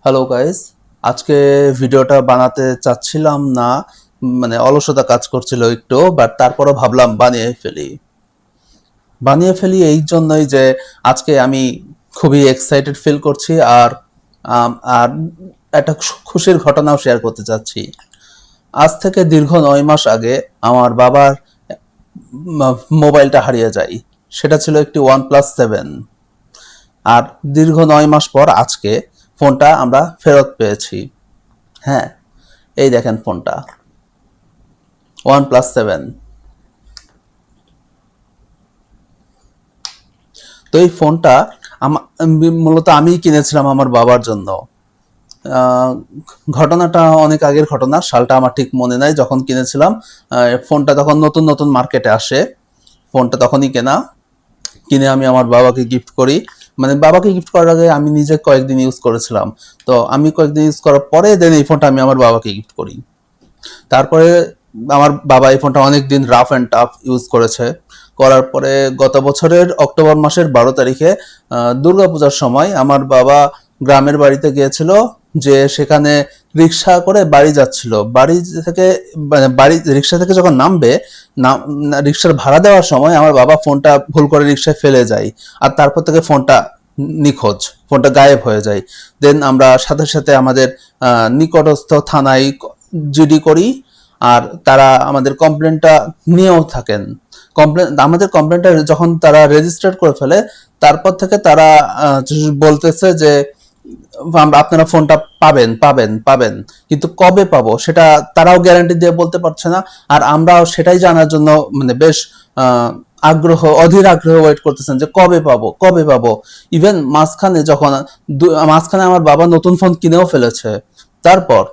Hello guys, আজকে ভিডিওটা বানাতে চাচ্ছিলাম না, মানে অলসতা কাজ করছিল একটু, বাট তারপরও ভাবলাম বানিয়ে ফেলি এই জন্যই যে আজকে আমি খুবই এক্সাইটেড ফিল করছি। আর একটা খুশির ঘটনাও শেয়ার করতে চাচ্ছি। আজ থেকে দীর্ঘ 9 মাস আগে আমার বাবার মোবাইলটা হারিয়ে যায়। সেটা ছিল একটি OnePlus 7। আর দীর্ঘ 9 মাস পর আজকে ফোনটা আমরা ফেরত পেয়েছি। হ্যাঁ, এই দেখেন ফোনটা, OnePlus 7। তো এই ফোনটা মূলত আমি কিনেছিলাম আমার বাবার জন্য। আহ, ঘটনাটা অনেক আগের ঘটনা, সালটা আমার ঠিক মনে নাই যখন কিনেছিলাম। ফোনটা তখন নতুন নতুন মার্কেটে আসে, ফোনটা তখনই কিনে আমি আমার বাবাকে গিফট করি। মানে বাবাকে গিফট করার আগে আমি নিজে কয়েকদিন ইউজ করেছিলাম। তো আমি কয়েকদিন ইউজ করার পরে দেন এই ফোনটা আমি আমার বাবাকে গিফট করি। তারপরে আমার বাবা এই ফোনটা অনেকদিন রাফ অ্যান্ড টাফ ইউজ করেছে। করার পরে গত বছরের অক্টোবর মাসের 12 তারিখে দুর্গাপূজার সময় আমার বাবা গ্রামের বাড়িতে গিয়েছিল, যে সেখানে রিক্সা করে বাড়ি যাচ্ছিল। বাড়ি থেকে মানে রিক্সা থেকে যখন নামবে, রিক্সার ভাড়া দেওয়ার সময় আমার বাবা ফোনটা ভুল করে রিক্সায় ফেলে যায়। আর তারপর থেকে ফোনটা নিখোঁজ, ফোনটা গায়েব হয়ে যায়। দেন আমরা সাথে সাথে আমাদের নিকটস্থ থানায় জিডি করি। আর তারা আমাদের কমপ্লেনটা নিয়েও থাকেন। আমাদের কমপ্লেনটা যখন তারা রেজিস্টার করে ফেলে, তারপর থেকে তারা বলতেছে যে আপনারা ফোনটা পাবেন পাবেন পাবেন, কিন্তু কবে পাবো সেটা তারাও গ্যারান্টি দিয়ে বলতে পারছে না। আর আমরাও সেটাই জানার জন্য মানে বেশ অধীর আগ্রহ ওয়েট করতেছেন যে কবে পাবো কবে পাবো। ইভেন মাঝখানে আমার বাবা নতুন ফোন কিনেও ফেলেছে। তারপর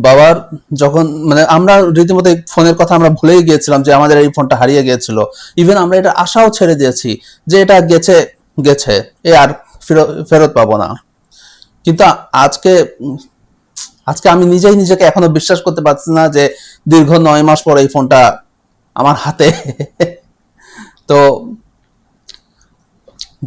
বাবার যখন মানে আমরা রীতিমতো ফোনের কথা আমরা ভুলেই গিয়েছিলাম যে আমাদের এই ফোনটা হারিয়ে গিয়েছিল। ইভেন আমরা এটা আশাও ছেড়ে দিয়েছি যে এটা গেছে গেছে, এ আর ফেরত পাবো না। কিন্তু আজকে আজকে আমি নিজেকে এখনো বিশ্বাস করতে পারছি না যে দীর্ঘ 9 মাস পর এই ফোনটা আমার হাতে। তো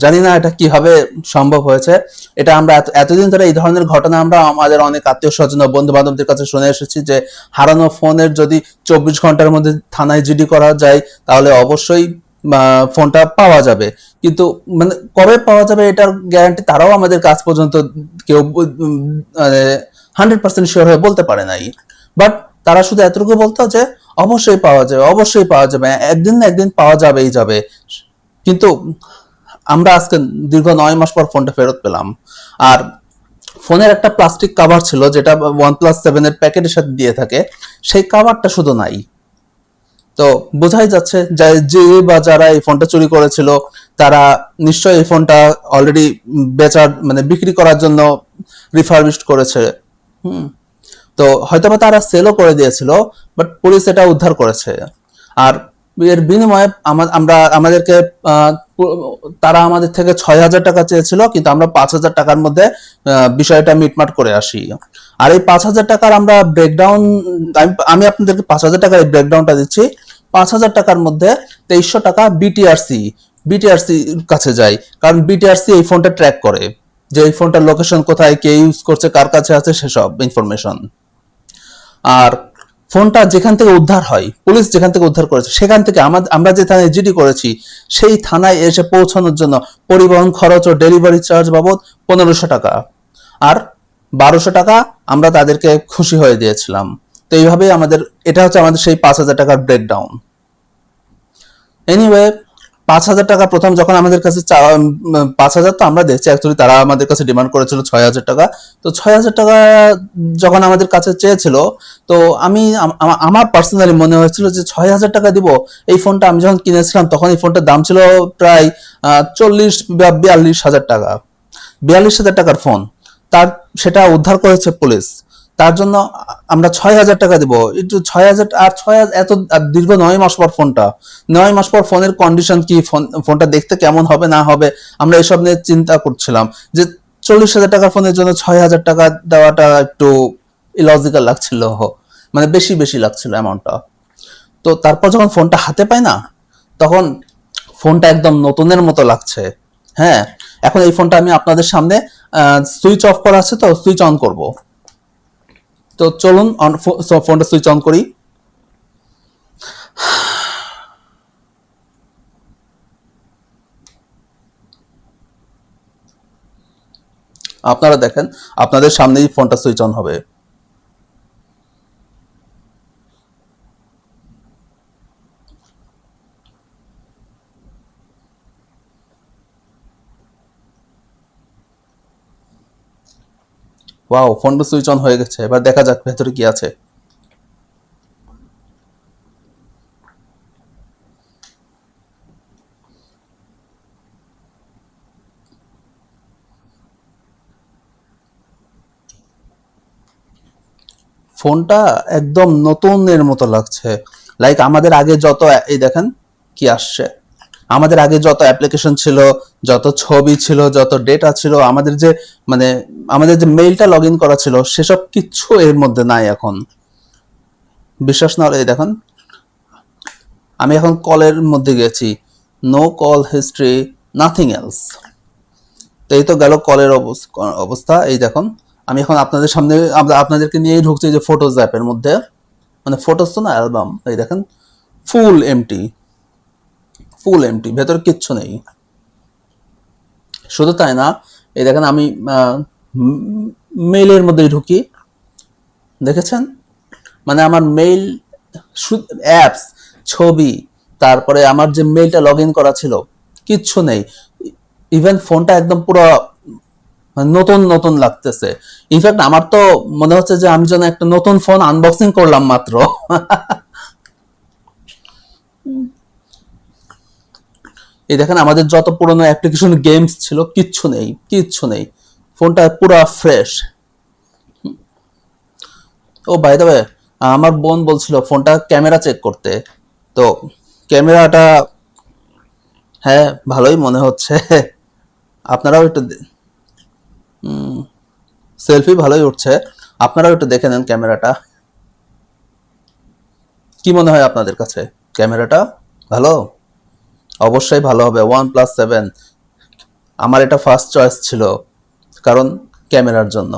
জানি না এটা কিভাবে সম্ভব হয়েছে। এটা আমরা এতদিন ধরে এই ধরনের ঘটনা আমরা আমাদের অনেক আত্মীয় স্বজন ও বন্ধু বান্ধবদের কাছে শুনে এসেছি যে হারানো ফোনের যদি 24 ঘন্টার মধ্যে থানায় জিডি করা যায় তাহলে অবশ্যই ফোনটা পাওয়া যাবে। কিন্তু মানে কবে পাওয়া যাবে এটার গ্যারান্টি তারাও আমাদের কাছ পর্যন্ত কেউ 100% শিওর হয়ে বলতে পারে নাই। বাট তারা শুধু এতটুকু বলতো যে অবশ্যই পাওয়া যাবে, অবশ্যই পাওয়া যাবে, একদিন না একদিন পাওয়া যাবেই যাবে। কিন্তু আমরা আজকে দীর্ঘ 9 মাস পর ফোনটা ফেরত পেলাম। আর ফোনের একটা প্লাস্টিক কাভার ছিল যেটা OnePlus 7 এর প্যাকেটের সাথে দিয়ে থাকে, সেই কাভারটা শুধু নাই। তো বোঝাই যাচ্ছে যে বা যারা এই ফোনটা চুরি করেছিল তারা নিশ্চয়ই এই ফোনটা অলরেডি মানে বিক্রি করার জন্য রিফারবিশড করেছে। হুম। তো হয়তোবা তারা সেলও করে দিয়েছিল, বাট পুলিশ এটা উদ্ধার করেছে। আর এর বিনিময়ে আমরা আমাদেরকে তারা আমাদের থেকে 6,000 টাকা চেয়েছিল, কিন্তু আমরা 5,000 টাকার মধ্যে বিষয়টা মিটমাট করে আসি। আর এই 5,000 টাকার আমরা ব্রেকডাউন, আমি আপনাদেরকে 5,000 টাকার এই ব্রেকডাউনটা দিচ্ছি। 5,000 টাকার মধ্যে 2300 টাকা বিটিআরসি কাছে যায়, কারণ বিটিআরসি এই ফোনটা ট্র্যাক করে যে এই ফোনটার লোকেশন কোথায়, কে ইউজ করছে, কার কাছে আছে, সেসব ইনফরমেশন। আর ফোনটা যেখান থেকে উদ্ধার হয়, পুলিশ যেখান থেকে উদ্ধার করেছে সেখান থেকে আমরা যে থানায় জিডি করেছি সেই থানায় এসে পৌঁছানোর জন্য পরিবহন খরচ ও ডেলিভারি চার্জ বাবদ 1,500 টাকা আর 1,200 টাকা আমরা তাদেরকে খুশি হয়ে দিয়েছিলাম। তো এইভাবেই এটা হচ্ছে আমাদের সেই 5,000 টাকার ব্রেকডাউন। এনিওয়ে, 5,000 টাকা প্রথম যখন আমাদের কাছে 5,000 তো আমরা দেখছি, অ্যাকচুয়ালি তারা আমাদের কাছে ডিমান্ড করেছিল 6,000 টাকা। তো 6,000 টাকা যখন আমাদের কাছে চেয়েছিল, তো আমার পার্সোনালি মনে হয়েছিল যে 6,000 টাকা দিব। এই ফোনটা আমি যখন কিনেছিলাম তখন এই ফোনটার দাম ছিল প্রায় 40 বা 42,000 টাকা। 42,000 টাকার ফোন, তার সেটা উদ্ধার করেছে পুলিশ। তার জন্য আমরা 6,000 টাকা দিব। একটু 6,000 আর 6,000 এত দীর্ঘ 9 মাস পর ফোনটা, 9 মাস পর ফোনের কন্ডিশন কি, ফোনটা দেখতে কেমন হবে না হবে, আমরা এসব নিয়ে চিন্তা করছিলাম যে 40,000 টাকার ফোনের জন্য 6,000 টাকা দেওয়াটা একটু ইলজিক্যাল লাগছিল, মানে বেশি বেশি লাগছিল অ্যামাউন্টটা। তো তারপর যখন ফোনটা হাতে পাই না, তখন ফোনটা একদম নতুনের মতো লাগছে। হ্যাঁ, এখন এই ফোনটা আমি আপনাদের সামনে সুইচ অফ করা আছে, তো সুইচ অন করব। তো চলুন ফোনটা সুইচ অন করি। আপনারা দেখেন, আপনাদের সামনেই ফোনটা সুইচ অন হবে। ওয়াও, ফোনটা সুইচ অন হয়ে গেছে। এবার দেখা যাক ভেতরে কি আছে। ফোনটা একদম নতুনের মতো লাগছে। লাইক আমাদের আগে যত, এই দেখেন কি আসছে, আমাদের আগে যত অ্যাপ্লিকেশন ছিল, যত ছবি ছিল, যত ডেটা ছিল, আমাদের যে মানে আমাদের যে মেইলটা লগ ইন করা ছিল, সেসব কিচ্ছু এর মধ্যে নাই এখন। বিশ্বাস না হলে এই দেখেন, আমি এখন কলের মধ্যে গেছি, no call history, nothing else. তো এই তো গেল কলের অবস্থা। এই দেখুন, আমি এখন আপনাদের সামনে আপনাদেরকে নিয়েই ঢুকছি যে ফটোজ অ্যাপের মধ্যে, মানে ফটোজ তো না, অ্যালবাম। এই দেখেন, ফুল এমটি, ফুল এমটি, ভেতরে কিচ্ছু নেই। শুধু তাই না, এই দেখেন আমি মেইলের মধ্যে ঢুকি, দেখেছেন, মানে আমার মেইল, অ্যাপস, ছবি, তারপরে আমার যে মেইলটা লগ ইন করা ছিল, কিচ্ছু নেই। ইভেন ফোনটা একদম পুরো নতুন নতুন লাগতেছে। ইনফ্যাক্ট আমার তো মনে হচ্ছে যে আমি যেন একটা নতুন ফোন আনবক্সিং করলাম মাত্র। এই দেখেন, আমাদের যত পুরনো অ্যাপ্লিকেশন, গেমস ছিল, কিচ্ছু নেই, কিচ্ছু নেই। ফোনটা পুরো fresh. Oh by the way, আমার বোন বলছিল ফোনটা ক্যামেরা চেক করতে, তো ক্যামেরাটা, হ্যাঁ ভালোই মনে হচ্ছে। আপনারাও একটু সেলফি ভালোই উঠছে, আপনারাও একটু দেখে নেন ক্যামেরাটা। কি মনে হয় আপনাদের কাছে, ক্যামেরাটা ভালো? অবশ্যই ভালো হবে। OnePlus 7, আমার এটা ফার্স্ট চয়েস ছিল, কারণ ক্যামেরার জন্য।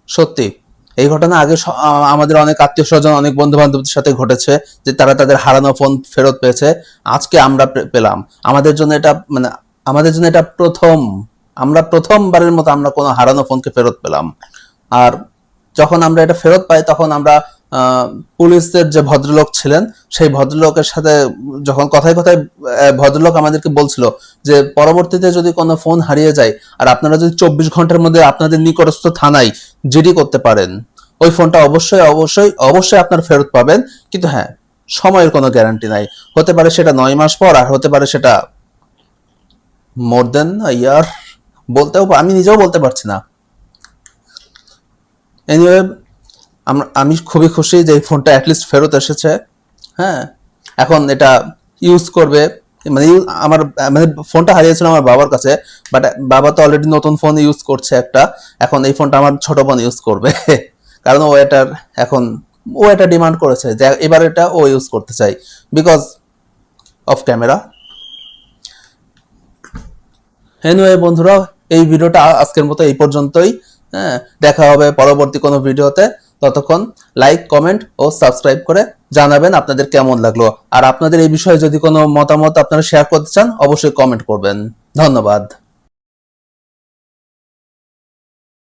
সত্যি এই ঘটনা আগে আমাদের অনেক আত্মীয় স্বজন, অনেক বন্ধু বান্ধবদের সাথে ঘটেছে, যে তারা তাদের হারানো ফোন ফেরত পেয়েছে। আজকে আমরা পেলাম। আমাদের জন্য এটা মানে আমাদের জন্য এটা প্রথম, আমরা প্রথমবারের মতো আমরা কোনো হারানো ফোনকে ফেরত পেলাম। আর যখন আমরা এটা ফেরত পাই, তখন আমরা পুলিশের যে ভদ্রলোক ছিলেন, সেই ভদ্রলোকের সাথে যখন কথায় কথায় ভদ্রলোক আমাদেরকে বলছিল যে পরবর্তীতে যদি কোনো ফোন হারিয়ে যায়, আর আপনারা যদি 24 ঘন্টার মধ্যে আপনাদের নিকটস্থ থানায় জিডি করতে পারেন, ওই ফোনটা অবশ্যই অবশ্যই অবশ্যই আপনার ফেরত পাবেন। কিন্তু হ্যাঁ, সময়ের কোনো গ্যারান্টি নাই। হতে পারে সেটা 9 মাস পর, আর হতে পারে সেটা মোর দেন ইয়ার, বলতেও আমি নিজেও বলতে পারছি না। এনিওয়ে, আমি খুবই খুশি যে এই ফোনটা অ্যাটলিস্ট ফেরত এসেছে। হ্যাঁ, এখন এটা ইউজ করবে, মানে আমার মানে ফোনটা হারিয়েছিল আমার বাবার কাছে, বাট বাবা তো অলরেডি নতুন ফোন ইউজ করছে একটা। এখন এই ফোনটা আমার ছোট বোন ইউজ করবে। কারণ এখন ও এটা ডিমান্ড করেছে যে এবার এটা ও ইউজ করতে চাই, বিকজ অফ ক্যামেরা। এনিওয়ে বন্ধুরা, এই ভিডিওটা আজকের মতো এই পর্যন্তই। হ্যাঁ, দেখা হবে পরবর্তী কোনো ভিডিওতে। ততক্ষণ লাইক, কমেন্ট ও সাবস্ক্রাইব করে জানাবেন আপনাদের কেমন লাগলো। আর আপনাদের এই বিষয়ে যদি কোনো মতামত আপনারা শেয়ার করতে চান, অবশ্যই কমেন্ট করবেন। ধন্যবাদ।